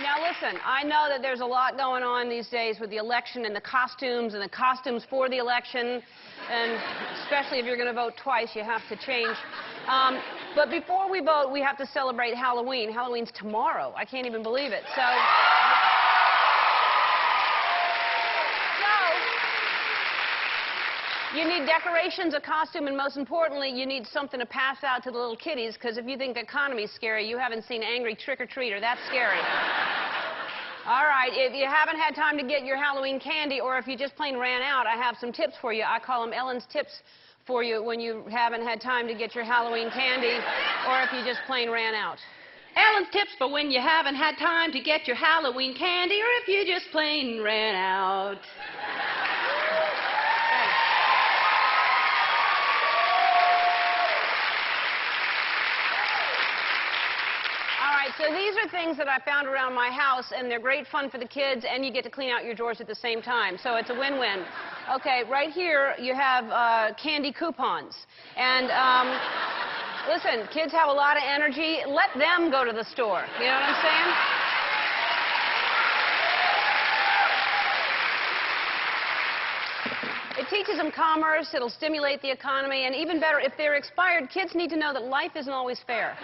Now, listen, I know that there's a lot going on these days with the election and the costumes for the election, and especially if you're going to vote twice, you have to change. But before we vote, we have to celebrate Halloween. Halloween's tomorrow. I can't even believe it. So you need decorations, a costume, and most importantly, you need something to pass out to the little kiddies, because if you think the economy's scary, you haven't seen Angry Trick-or-Treater. That's scary. All right, if you haven't had time to get your Halloween candy, or if you just plain ran out, I have some tips for you. I call them Ellen's tips for you when you haven't had time to get your Halloween candy, or if you just plain ran out. Ellen's tips for when you haven't had time to get your Halloween candy, or if you just plain ran out. So these are things that I found around my house, and they're great fun for the kids, and you get to clean out your drawers at the same time. So it's a win-win. Okay, right here you have candy coupons. And listen, kids have a lot of energy. Let them go to the store. You know what I'm saying? It teaches them commerce. It'll stimulate the economy. And even better, if they're expired, kids need to know that life isn't always fair.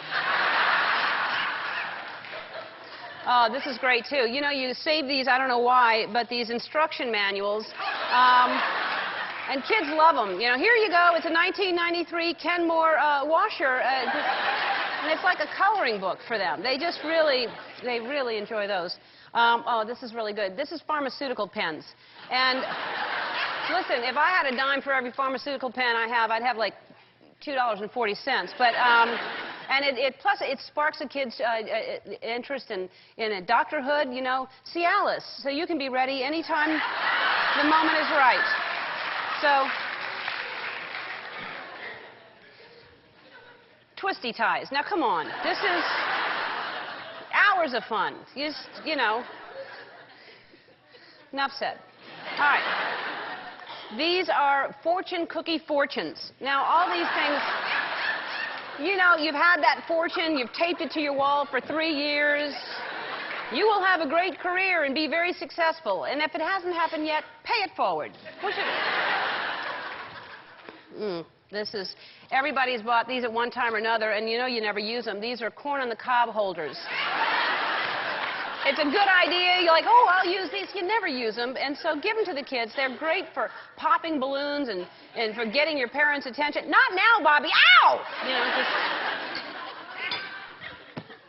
Oh, this is great, too. You know, you save these, I don't know why, but these instruction manuals, and kids love them. You know, here you go. It's a 1993 Kenmore washer, and it's like a coloring book for them. They just really, they really enjoy those. Oh, this is really good. This is pharmaceutical pens. And listen, if I had a dime for every pharmaceutical pen I have, I'd have like $2.40. But plus it sparks a kid's interest in a doctorhood, you know. Cialis, so you can be ready anytime the moment is right. So, twisty ties. Now, come on. This is hours of fun. You know. Enough said. All right. These are fortune cookie fortunes. Now, all these things, you know, you've had that fortune, you've taped it to your wall for 3 years. You will have a great career and be very successful. And if it hasn't happened yet, pay it forward. Push it. This is, everybody's bought these at one time or another, and you know you never use them. These are corn on the cob holders. It's a good idea. You're like, oh, I'll use these. You never use them. And so give them to the kids. They're great for popping balloons and for getting your parents' attention. Not now, Bobby. Ow! You know, just...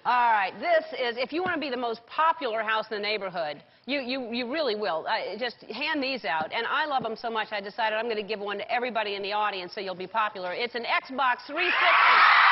All right, this is, if you want to be the most popular house in the neighborhood, you really will. Just hand these out. And I love them so much, I decided I'm going to give one to everybody in the audience so you'll be popular. It's an Xbox 360.